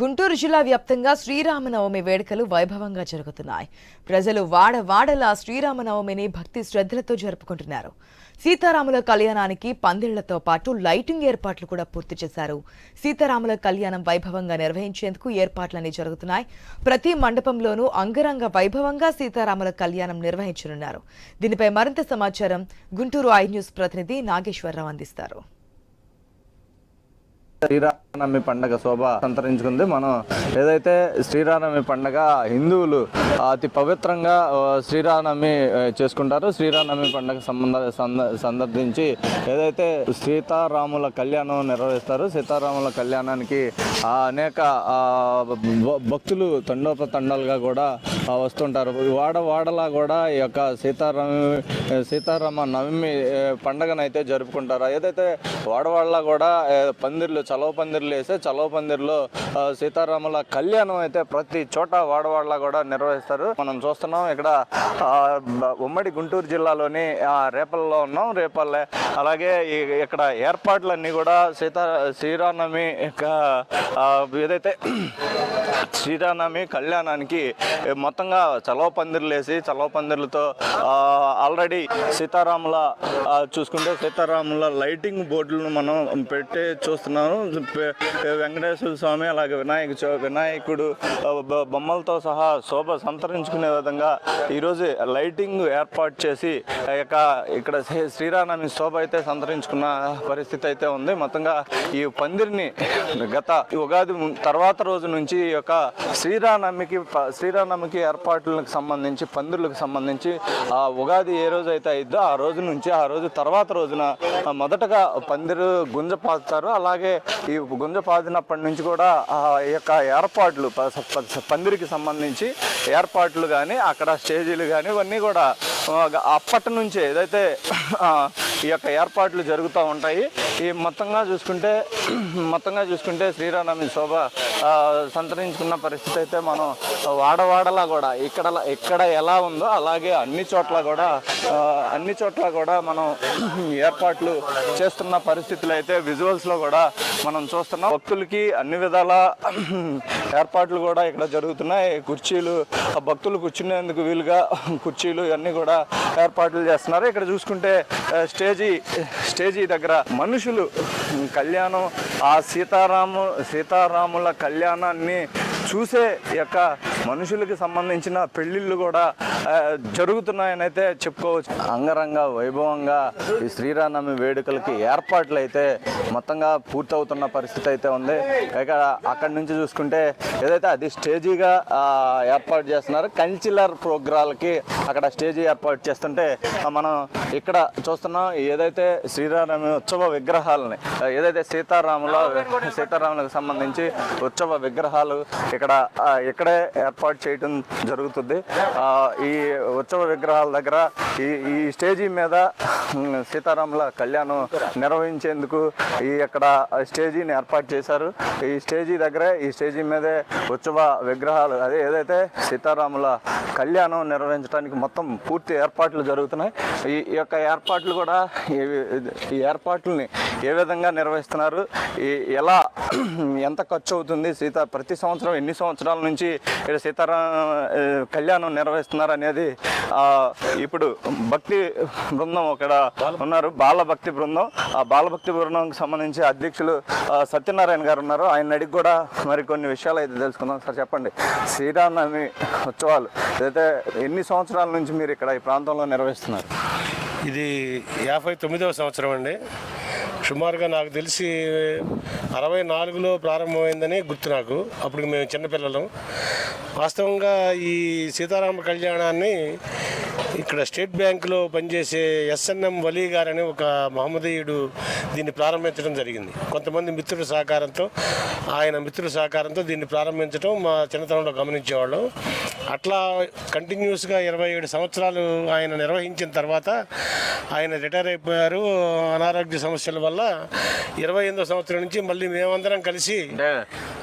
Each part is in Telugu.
గుంటూరు జిల్లా వ్యాప్తంగా శ్రీరామనవమి వేడుకలు వైభవంగా జరుగుతున్నాయి. ప్రజలు వాడవాడలా శ్రీరామనవమిని భక్తి శ్రద్ధలతో జరుపుకుంటున్నారు. సీతారాముల కళ్యాణానికి పందిళ్లతో పాటు లైటింగ్ ఏర్పాట్లు కూడా పూర్తి చేశారు. సీతారాముల కళ్యాణం వైభవంగా నిర్వహించేందుకు ఏర్పాట్లన్నీ జరుగుతున్నాయి. ప్రతి మండపంలోనూ అంగరంగ వైభవంగా సీతారాముల కళ్యాణం నిర్వహించనున్నారు. దీనిపై మరింత సమాచారం గుంటూరు ఐ న్యూస్ ప్రతినిధి నాగేశ్వరరావు అందిస్తారు. శ్రీరామనవమి పండుగ శోభ సంతరించుకుంది. మనం ఏదైతే శ్రీరామనవమి పండుగ హిందువులు అతి పవిత్రంగా శ్రీరామనవమి చేసుకుంటారు. శ్రీరామనవమి పండుగ సందర్భించి ఏదైతే సీతారాముల కళ్యాణం నిర్వహిస్తారు. సీతారాముల కళ్యాణానికి అనేక భక్తులు తండోపతండాలుగా కూడా వస్తుంటారు. వాడలా కూడా ఈ యొక్క సీతారామ నవమి పండుగనైతే జరుపుకుంటారు. ఏదైతే వాడవాడలా కూడా పందిర్లు చలవ పందిర్లు వేస్తే చలవ పందిర్లో సీతారాముల కళ్యాణం అయితే ప్రతి చోట వాడవాడలా కూడా నిర్వహిస్తారు. మనం చూస్తున్నాం ఇక్కడ ఉమ్మడి గుంటూరు జిల్లాలోని రేపల్లో ఉన్నాం. రేపల్లె అలాగే ఇక్కడ ఏర్పాట్లన్నీ కూడా శ్రీరామనవమి ఏదైతే శ్రీరామనవమి కళ్యాణానికి మొత్తంగా చలవ పందిర్లు వేసి చలవ పందిర్లతో ఆల్రెడీ సీతారాముల చూసుకుంటే సీతారాముల లైటింగ్ బోర్డులను మనం పెట్టి చూస్తున్నాము. వెంకటేశ్వర స్వామి అలాగే వినాయకుడు బొమ్మలతో సహా శోభ సంతరించుకునే విధంగా ఈరోజు లైటింగ్ ఏర్పాటు చేసి ఇక్కడ శ్రీరామనవమి శోభ అయితే సంతరించుకున్న పరిస్థితి అయితే ఉంది. మొత్తంగా ఈ పందిరిని గత ఉగాది తర్వాత రోజు నుంచి ఈ యొక్క శ్రీరామనవమికి ఏర్పాట్లకు సంబంధించి పందిర్లకు సంబంధించి ఆ ఉగాది ఏ రోజు అయితే అయిద్దో ఆ రోజు నుంచి ఆ రోజు తర్వాత రోజున మొదటగా పందిరు గుంజ పాదుతారు. అలాగే ఈ గుంజ పాదినప్పటి నుంచి కూడా ఈ యొక్క ఏర్పాట్లు పందిరికి సంబంధించి ఏర్పాట్లు కానీ అక్కడ స్టేజీలు కానీ ఇవన్నీ కూడా అప్పటి నుంచి ఏదైతే ఈ యొక్క ఏర్పాట్లు జరుగుతూ ఉంటాయి. ఈ మొత్తంగా చూసుకుంటే శ్రీరామనవమి శోభ సంతరించుకున్న పరిస్థితి అయితే మనం వాడవాడలా కూడా ఇక్కడ ఎలా ఉందో అలాగే అన్ని చోట్ల కూడా మనం ఏర్పాట్లు చేస్తున్న పరిస్థితులు అయితే విజువల్స్లో కూడా మనం చూస్తున్నాం. భక్తులకి అన్ని విధాల ఏర్పాట్లు కూడా ఇక్కడ జరుగుతున్నాయి. కుర్చీలు భక్తులు కూర్చునేందుకు వీలుగా కుర్చీలు ఇవన్నీ కూడా ఏర్పాట్లు చేస్తున్నారు. ఇక్కడ చూసుకుంటే స్టేజీ దగ్గర మనుషులు కళ్యాణం ఆ సీతారాముల కళ్యాణాన్ని చూసే యొక్క మనుషులకి సంబంధించిన పెళ్లిళ్ళు కూడా జరుగుతున్నాయని అయితే చెప్పుకోవచ్చు. అంగరంగ వైభవంగా ఈ శ్రీరామనవమి వేడుకలకి ఏర్పాట్లు అయితే మొత్తంగా పూర్తవుతున్న పరిస్థితి అయితే ఉంది. ఇక అక్కడి నుంచి చూసుకుంటే ఏదైతే అది స్టేజీగా ఏర్పాటు చేస్తున్నారు. కల్చరల్ ప్రోగ్రాలకి అక్కడ స్టేజీ ఏర్పాటు చేస్తుంటే మనం ఇక్కడ చూస్తున్నాం. ఏదైతే శ్రీరామనవమి ఉత్సవ విగ్రహాలని ఏదైతే సీతారాములకు సంబంధించి ఉత్సవ విగ్రహాలు ఇక్కడే ఏర్పాటు చేయడం జరుగుతుంది. ఈ ఉత్సవ విగ్రహాల దగ్గర ఈ స్టేజీ మీద సీతారాముల కళ్యాణం నిర్వహించేందుకు ఇక్కడ స్టేజీని ఏర్పాటు చేశారు. ఈ స్టేజీ మీదే ఉత్సవ విగ్రహాలు అదే ఏదైతే సీతారాముల కళ్యాణం నిర్వహించడానికి మొత్తం పూర్తి ఏర్పాట్లు జరుగుతున్నాయి. ఈ యొక్క ఏర్పాట్లు కూడా ఈ ఏర్పాట్లని ఏ విధంగా నిర్వహిస్తున్నారు, ఎంత ఖర్చు అవుతుంది, ప్రతి సంవత్సరం ఎన్ని సంవత్సరాల నుంచి ఇక్కడ కళ్యాణం నిర్వహిస్తున్నారు అనేది ఇప్పుడు భక్తి బృందం అక్కడ ఉన్నారు. బాలభక్తి బృందం. ఆ బాలభక్తి బృందంకి సంబంధించి అధ్యక్షులు సత్యనారాయణ గారు ఉన్నారు. ఆయన అడిగి కూడా మరికొన్ని విషయాలు అయితే తెలుసుకుందాం. సార్ చెప్పండి, శ్రీరామనవమి ఉత్సవాలు అయితే ఎన్ని సంవత్సరాల నుంచి మీరు ఇక్కడ ఈ ప్రాంతంలో నిర్వహిస్తున్నారు? ఇది 59వ సంవత్సరం అండి. సుమారుగా నాకు తెలిసి 64లో ప్రారంభమైందని గుర్తు నాకు. అప్పుడు మేము చిన్నపిల్లలం. వాస్తవంగా ఈ సీతారామ కళ్యాణాన్ని ఇక్కడ స్టేట్ బ్యాంకులో పనిచేసే ఎస్ఎన్ఎం వలీ గారని ఒక మహమ్మదీయుడు దీన్ని ప్రారంభించడం జరిగింది. కొంతమంది మిత్రుల సహకారంతో దీన్ని ప్రారంభించడం మా చిన్నతనంలో గమనించేవాళ్ళం. అట్లా కంటిన్యూస్గా 27 సంవత్సరాలు ఆయన నిర్వహించిన తర్వాత ఆయన రిటైర్ అయిపోయారు అనారోగ్య సమస్యల వల్ల. 28వ సంవత్సరం నుంచి మళ్ళీ మేమందరం కలిసి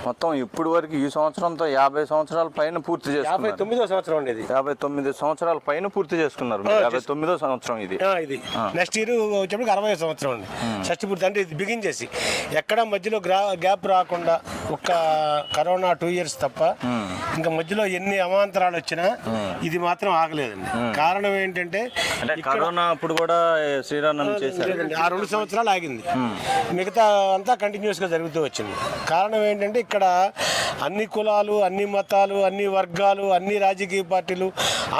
మొత్తం ఇప్పుడు వరకు ఈ సంవత్సరంతో 50 సంవత్సరాల పైన పూర్తి చేస్తారు. 59వ సంవత్సరం అండి. 59 సంవత్సరాల పైన పూర్తి పూర్తి చేసుకున్నారు మీరు. 59వ సంవత్సరం ఇది. ఇది నెక్స్ట్ ఇయర్ వచ్చేప్పటికి 60వ సంవత్సరం అండి షష్టి పూర్తి. అంటే ఇది బిగిన్ చేసి ఎక్కడ మధ్యలో గ్యాప్ రాకుండా ఒక్క కరోనా 2 years తప్ప ఇంకా మధ్యలో ఎన్ని అవాంతరాలు వచ్చినా ఇది మాత్రం ఆగలేదండి. కారణం ఏంటంటే కరోనా అప్పుడు కూడా శ్రీరామనవమి చేశారు. ఆ 2 సంవత్సరాలు ఆగింది, మిగతా అంతా కంటిన్యూస్ గా జరుగుతూ వచ్చింది. కారణం ఏంటంటే ఇక్కడ అన్ని కులాలు, అన్ని మతాలు, అన్ని వర్గాలు, అన్ని రాజకీయ పార్టీలు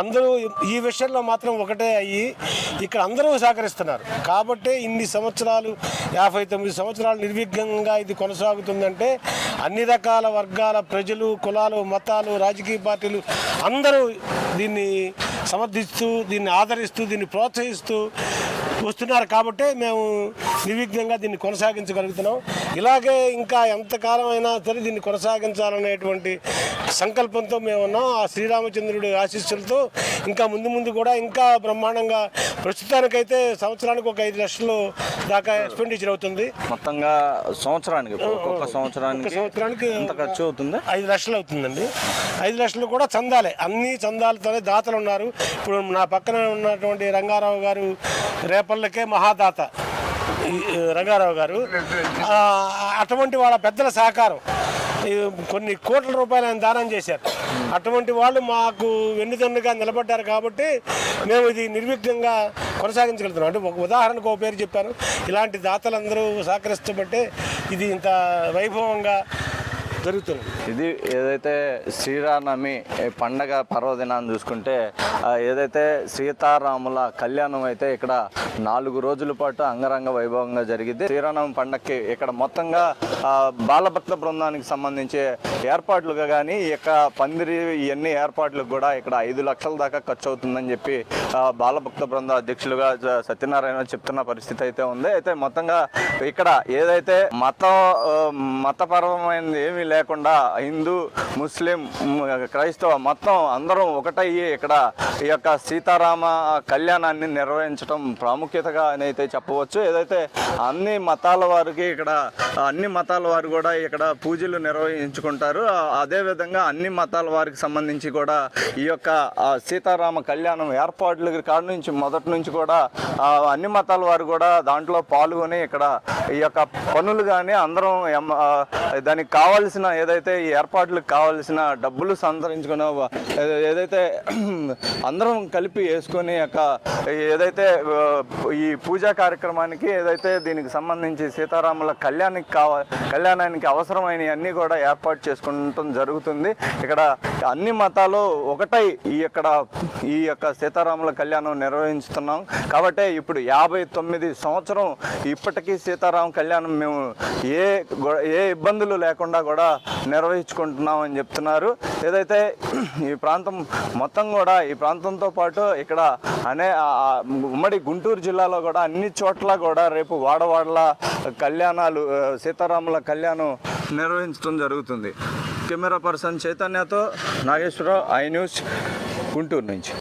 అందరూ ఈ విషయంలో మాత్రం ఒకటే అయ్యి ఇక్కడ అందరూ సహకరిస్తున్నారు. కాబట్టి ఇన్ని సంవత్సరాలు 59 సంవత్సరాలు నిర్విఘ్నంగా ఇది కొనసాగుతుందంటే అన్ని రకాల వర్గాల ప్రజలు, కులాలు, మతాలు, రాజకీయ పార్టీలు అందరూ దీన్ని సమర్థిస్తూ, దీన్ని ఆదరిస్తూ, దీన్ని ప్రోత్సహిస్తూ వస్తున్నారు. కాబట్టి మేము నిర్విఘ్నంగా దీన్ని కొనసాగించగలుగుతున్నాం. ఇలాగే ఇంకా ఎంతకాలం అయినా సరే దీన్ని కొనసాగించాలనేటువంటి సంకల్పంతో మేము ఉన్నాం. ఆ శ్రీరామచంద్రుడి ఆశీస్సులతో ఇంకా ముందు కూడా ఇంకా బ్రహ్మాండంగా, ప్రస్తుతానికైతే సంవత్సరానికి ఒక 5 లక్షలు దాకా ఎక్స్పెండిచర్ అవుతుంది. మొత్తంగా సంవత్సరానికి ఒక్కొక్క సంవత్సరానికి ఎంత ఖర్చు అవుతుంది? 5 లక్షలు అవుతుందండి. 5 లక్షలు కూడా చందాలే, అన్ని చందాలతోనే దాతలు ఉన్నారు. ఇప్పుడు నా పక్కన ఉన్నటువంటి రంగారావు గారు రేపల్లకే మహాదాత రంగారావు గారు, అటువంటి వాళ్ళ పెద్దల సహకారం, కొన్ని కోట్ల రూపాయలు ఆయన దానం చేశారు. అటువంటి వాళ్ళు మాకు వెన్నుదన్నుగా నిలబడ్డారు. కాబట్టి మేము ఇది నిర్విఘ్నంగా కొనసాగించగలుగుతున్నాం. అంటే ఒక ఉదాహరణకు ఒక పేరు చెప్పాను, ఇలాంటి దాతలందరూ సహకరిస్తబట్టే ఇది ఇంత వైభవంగా జరుగుతుంది. ఇది ఏదైతే శ్రీరామనవమి పండగ పర్వదినాన్ని చూసుకుంటే ఏదైతే సీతారాముల కళ్యాణం అయితే ఇక్కడ 4 రోజుల పాటు అంగరంగ వైభవంగా జరిగింది. శ్రీరామనవమి పండగకి ఇక్కడ మొత్తంగా బాలభక్త బృందానికి సంబంధించి ఏర్పాట్లుగా కానీ ఈ యొక్క పందిరి ఇవన్నీ ఏర్పాట్లకు కూడా ఇక్కడ 5 లక్షల దాకా ఖర్చు అవుతుందని చెప్పి బాలభక్త బృంద అధ్యక్షులుగా సత్యనారాయణ చెప్తున్న పరిస్థితి అయితే ఉంది. అయితే మొత్తంగా ఇక్కడ ఏదైతే మతపరమైనది ఏమీ లేకుండా హిందూ, ముస్లిం, క్రైస్తవ మొత్తం అందరం ఒకటయ్యి ఇక్కడ ఈ యొక్క సీతారామ కళ్యాణాన్ని నిర్వహించడం ప్రాముఖ్యతగా అని అయితే చెప్పవచ్చు. ఏదైతే అన్ని మతాల వారికి ఇక్కడ అన్ని మతాల వారు కూడా ఇక్కడ పూజలు నిర్వహించుకుంటారు. అదేవిధంగా అన్ని మతాల వారికి సంబంధించి కూడా ఈ యొక్క సీతారామ కళ్యాణం ఏర్పాట్ల కాడ నుంచి మొదటి నుంచి కూడా అన్ని మతాల వారు కూడా దాంట్లో పాల్గొని ఇక్కడ ఈ యొక్క పనులు కానీ అందరం దానికి కావాల్సిన ఏదైతే ఈ ఏర్పాట్లకు కావాల్సిన డబ్బులు సంతరించుకున్న ఏదైతే అందరం కలిపి వేసుకొని యొక్క ఏదైతే ఈ పూజా కార్యక్రమానికి ఏదైతే దీనికి సంబంధించి సీతారాముల కళ్యాణానికి అవసరమైన అన్నీ కూడా ఏర్పాటు చేసుకుంటం జరుగుతుంది. ఇక్కడ అన్ని మతాలు ఒకటై ఈ యొక్క సీతారాముల కళ్యాణం నిర్వహిస్తున్నాం. కాబట్టి ఇప్పుడు 59 సంవత్సరం ఇప్పటికీ సీతారామ కళ్యాణం మేము ఏ ఇబ్బందులు లేకుండా కూడా నిర్వహించుకుంటున్నాం అని చెప్తున్నారు. ఏదైతే ఈ ప్రాంతం మొత్తం కూడా ఈ ప్రాంతంతో పాటు ఇక్కడ ఉమ్మడి గుంటూరు జిల్లాలో కూడా అన్ని చోట్ల కూడా రేపు వాడవాడల కళ్యాణాలు సీతారాముల కళ్యాణం నిర్వహించడం జరుగుతుంది. కెమెరా పర్సన్ చైతన్యతో నాగేశ్వరరావు, ఐ న్యూస్, గుంటూరు నుంచి.